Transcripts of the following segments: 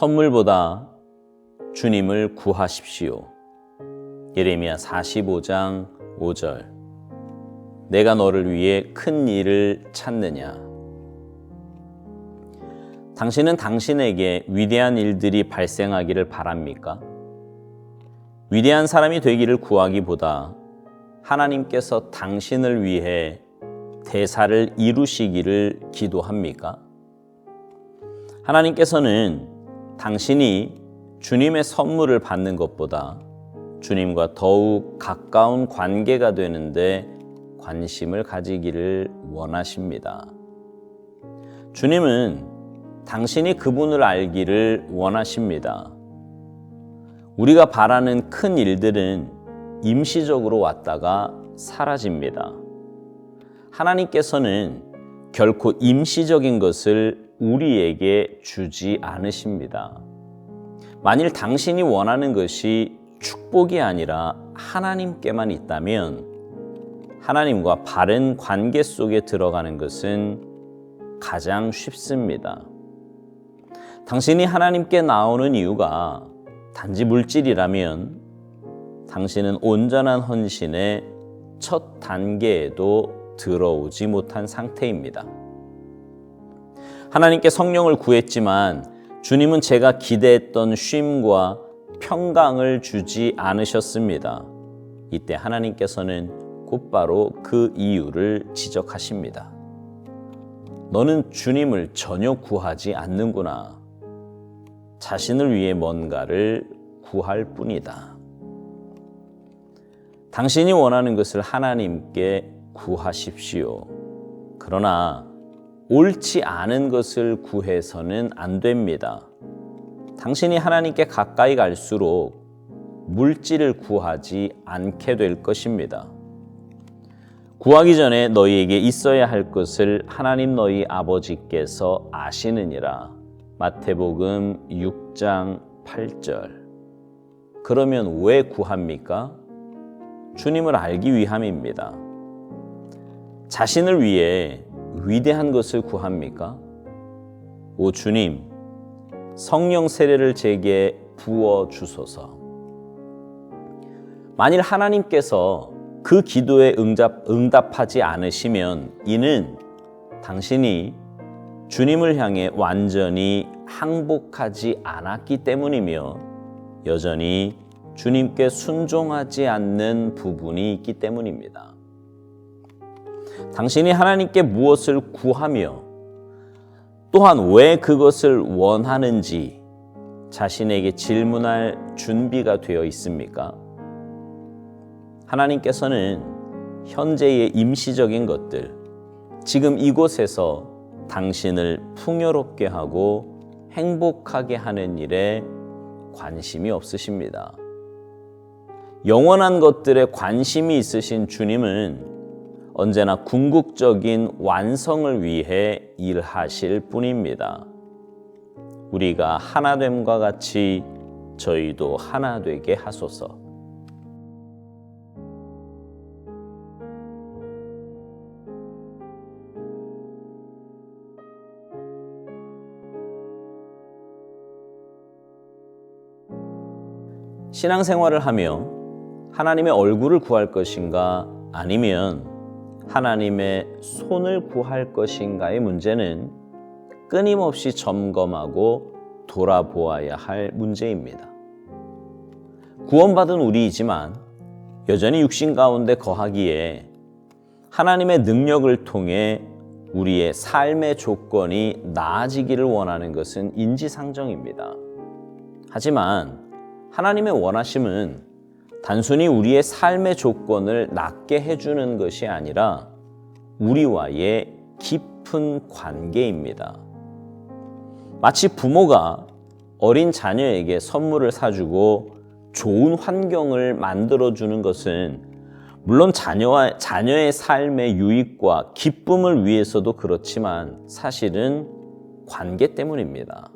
선물보다 주님을 구하십시오. 예레미야 45장 5절. 내가 너를 위해 큰 일을 찾느냐. 당신은 당신에게 위대한 일들이 발생하기를 바랍니까? 위대한 사람이 되기를 구하기보다 하나님께서 당신을 위해 대사를 이루시기를 기도합니까? 하나님께서는 당신이 주님의 선물을 받는 것보다 주님과 더욱 가까운 관계가 되는데 관심을 가지기를 원하십니다. 주님은 당신이 그분을 알기를 원하십니다. 우리가 바라는 큰 일들은 임시적으로 왔다가 사라집니다. 하나님께서는 결코 임시적인 것을 우리에게 주지 않으십니다. 만일 당신이 원하는 것이 축복이 아니라 하나님께만 있다면 하나님과 바른 관계 속에 들어가는 것은 가장 쉽습니다. 당신이 하나님께 나오는 이유가 단지 물질이라면 당신은 온전한 헌신의 첫 단계에도 들어오지 못한 상태입니다. 하나님께 성령을 구했지만 주님은 제가 기대했던 쉼과 평강을 주지 않으셨습니다. 이때 하나님께서는 곧바로 그 이유를 지적하십니다. 너는 주님을 전혀 구하지 않는구나. 자신을 위해 뭔가를 구할 뿐이다. 당신이 원하는 것을 하나님께 구하십시오. 그러나 옳지 않은 것을 구해서는 안 됩니다. 당신이 하나님께 가까이 갈수록 물질을 구하지 않게 될 것입니다. 구하기 전에 너희에게 있어야 할 것을 하나님 너희 아버지께서 아시느니라. 마태복음 6장 8절. 그러면 왜 구합니까? 주님을 알기 위함입니다. 자신을 위해 위대한 것을 구합니까? 오 주님, 성령 세례를 제게 부어 주소서. 만일 하나님께서 그 기도에 응답하지 않으시면 이는 당신이 주님을 향해 완전히 항복하지 않았기 때문이며 여전히 주님께 순종하지 않는 부분이 있기 때문입니다. 당신이 하나님께 무엇을 구하며 또한 왜 그것을 원하는지 자신에게 질문할 준비가 되어 있습니까? 하나님께서는 현재의 임시적인 것들, 지금 이곳에서 당신을 풍요롭게 하고 행복하게 하는 일에 관심이 없으십니다. 영원한 것들에 관심이 있으신 주님은 언제나 궁극적인 완성을 위해 일하실 뿐입니다. 우리가 하나됨과 같이 저희도 하나 되게 하소서. 신앙생활을 하며 하나님의 얼굴을 구할 것인가 아니면 하나님의 손을 구할 것인가의 문제는 끊임없이 점검하고 돌아보아야 할 문제입니다. 구원받은 우리이지만 여전히 육신 가운데 거하기에 하나님의 능력을 통해 우리의 삶의 조건이 나아지기를 원하는 것은 인지상정입니다. 하지만 하나님의 원하심은 단순히 우리의 삶의 조건을 낫게 해주는 것이 아니라 우리와의 깊은 관계입니다. 마치 부모가 어린 자녀에게 선물을 사주고 좋은 환경을 만들어주는 것은 물론 자녀의 삶의 유익과 기쁨을 위해서도 그렇지만 사실은 관계 때문입니다.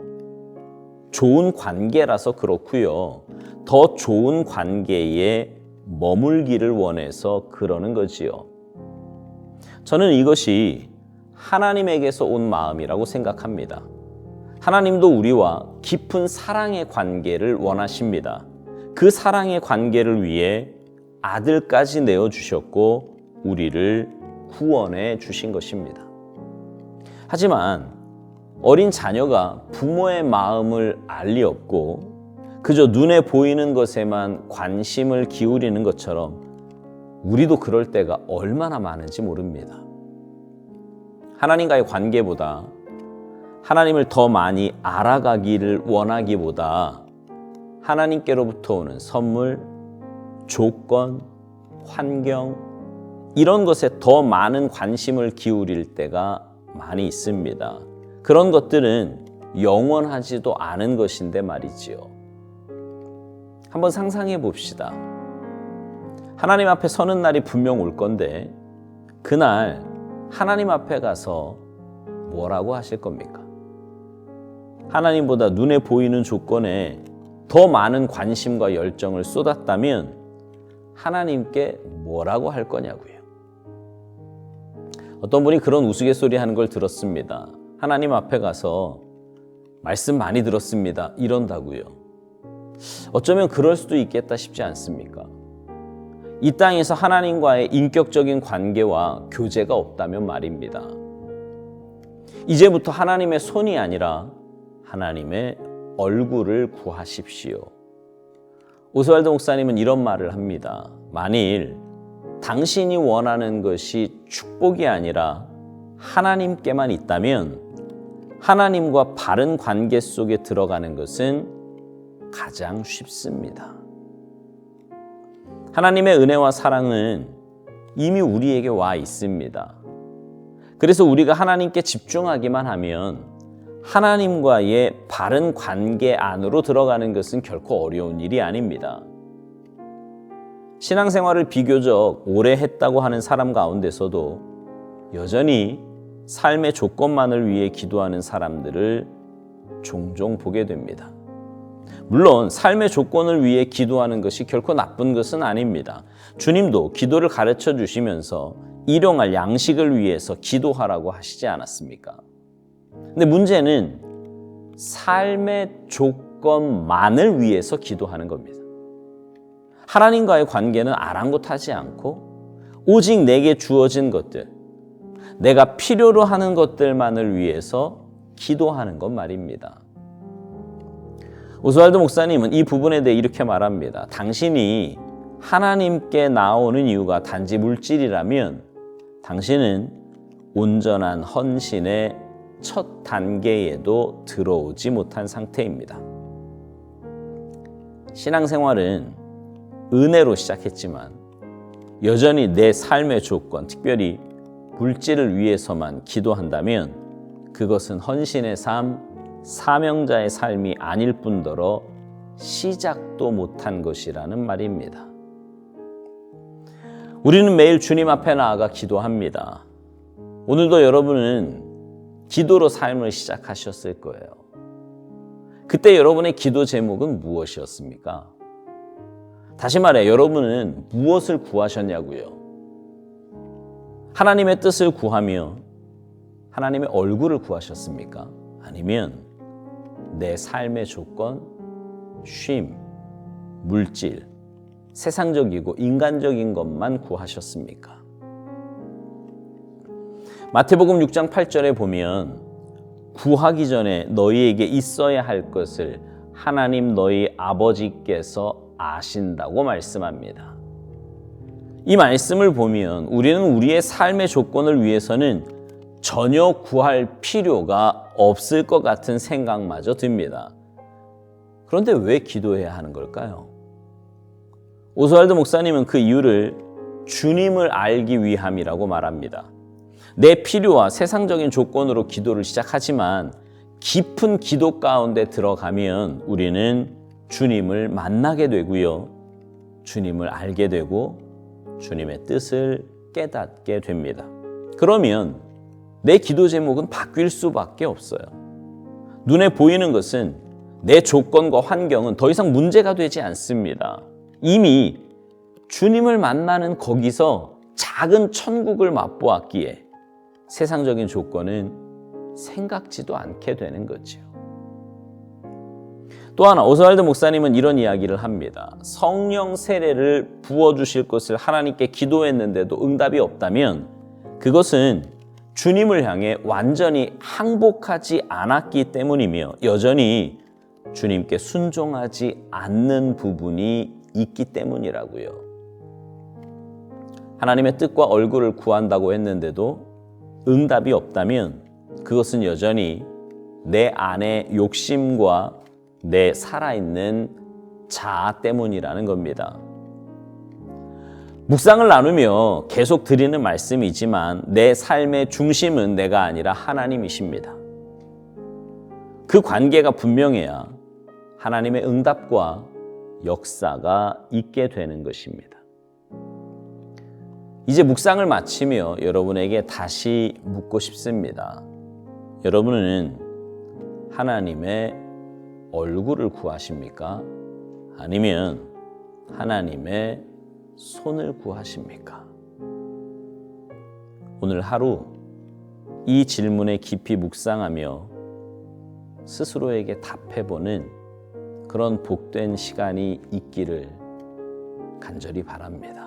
좋은 관계라서 그렇고요. 더 좋은 관계에 머물기를 원해서 그러는 거지요. 저는 이것이 하나님에게서 온 마음이라고 생각합니다. 하나님도 우리와 깊은 사랑의 관계를 원하십니다. 그 사랑의 관계를 위해 아들까지 내어주셨고 우리를 구원해 주신 것입니다. 하지만 어린 자녀가 부모의 마음을 알 리 없고 그저 눈에 보이는 것에만 관심을 기울이는 것처럼 우리도 그럴 때가 얼마나 많은지 모릅니다. 하나님과의 관계보다 하나님을 더 많이 알아가기를 원하기보다 하나님께로부터 오는 선물, 조건, 환경 이런 것에 더 많은 관심을 기울일 때가 많이 있습니다. 그런 것들은 영원하지도 않은 것인데 말이지요. 한번 상상해 봅시다. 하나님 앞에 서는 날이 분명 올 건데 그날 하나님 앞에 가서 뭐라고 하실 겁니까? 하나님보다 눈에 보이는 조건에 더 많은 관심과 열정을 쏟았다면 하나님께 뭐라고 할 거냐고요. 어떤 분이 그런 우스갯소리 하는 걸 들었습니다. 하나님 앞에 가서 말씀 많이 들었습니다. 이런다고요. 어쩌면 그럴 수도 있겠다 싶지 않습니까? 이 땅에서 하나님과의 인격적인 관계와 교제가 없다면 말입니다. 이제부터 하나님의 손이 아니라 하나님의 얼굴을 구하십시오. 오스왈드 목사님은 이런 말을 합니다. 만일 당신이 원하는 것이 축복이 아니라 하나님께만 있다면 하나님과 바른 관계 속에 들어가는 것은 가장 쉽습니다. 하나님의 은혜와 사랑은 이미 우리에게 와 있습니다. 그래서 우리가 하나님께 집중하기만 하면 하나님과의 바른 관계 안으로 들어가는 것은 결코 어려운 일이 아닙니다. 신앙생활을 비교적 오래 했다고 하는 사람 가운데서도 여전히 삶의 조건만을 위해 기도하는 사람들을 종종 보게 됩니다. 물론 삶의 조건을 위해 기도하는 것이 결코 나쁜 것은 아닙니다. 주님도 기도를 가르쳐 주시면서 일용할 양식을 위해서 기도하라고 하시지 않았습니까? 근데 문제는 삶의 조건만을 위해서 기도하는 겁니다. 하나님과의 관계는 아랑곳하지 않고 오직 내게 주어진 것들, 내가 필요로 하는 것들만을 위해서 기도하는 것 말입니다. 오스왈드 목사님은 이 부분에 대해 이렇게 말합니다. 당신이 하나님께 나오는 이유가 단지 물질이라면 당신은 온전한 헌신의 첫 단계에도 들어오지 못한 상태입니다. 신앙생활은 은혜로 시작했지만 여전히 내 삶의 조건, 특별히 물질을 위해서만 기도한다면 그것은 헌신의 삶, 사명자의 삶이 아닐 뿐더러 시작도 못한 것이라는 말입니다. 우리는 매일 주님 앞에 나아가 기도합니다. 오늘도 여러분은 기도로 삶을 시작하셨을 거예요. 그때 여러분의 기도 제목은 무엇이었습니까? 다시 말해, 여러분은 무엇을 구하셨냐고요? 하나님의 뜻을 구하며 하나님의 얼굴을 구하셨습니까? 아니면 내 삶의 조건, 쉼, 물질, 세상적이고 인간적인 것만 구하셨습니까? 마태복음 6장 8절에 보면 구하기 전에 너희에게 있어야 할 것을 하나님 너희 아버지께서 아신다고 말씀합니다. 이 말씀을 보면 우리는 우리의 삶의 조건을 위해서는 전혀 구할 필요가 없을 것 같은 생각마저 듭니다. 그런데 왜 기도해야 하는 걸까요? 오스왈드 목사님은 그 이유를 주님을 알기 위함이라고 말합니다. 내 필요와 세상적인 조건으로 기도를 시작하지만 깊은 기도 가운데 들어가면 우리는 주님을 만나게 되고요. 주님을 알게 되고 주님의 뜻을 깨닫게 됩니다. 그러면 내 기도 제목은 바뀔 수밖에 없어요. 눈에 보이는 것은 내 조건과 환경은 더 이상 문제가 되지 않습니다. 이미 주님을 만나는 거기서 작은 천국을 맛보았기에 세상적인 조건은 생각지도 않게 되는 거죠. 또 하나 오스왈드 목사님은 이런 이야기를 합니다. 성령 세례를 부어주실 것을 하나님께 기도했는데도 응답이 없다면 그것은 주님을 향해 완전히 항복하지 않았기 때문이며 여전히 주님께 순종하지 않는 부분이 있기 때문이라고요. 하나님의 뜻과 얼굴을 구한다고 했는데도 응답이 없다면 그것은 여전히 내 안의 욕심과 내 살아있는 자아 때문이라는 겁니다. 묵상을 나누며 계속 드리는 말씀이지만 내 삶의 중심은 내가 아니라 하나님이십니다. 그 관계가 분명해야 하나님의 응답과 역사가 있게 되는 것입니다. 이제 묵상을 마치며 여러분에게 다시 묻고 싶습니다. 여러분은 하나님의 얼굴을 구하십니까? 아니면 하나님의 손을 구하십니까? 오늘 하루 이 질문에 깊이 묵상하며 스스로에게 답해보는 그런 복된 시간이 있기를 간절히 바랍니다.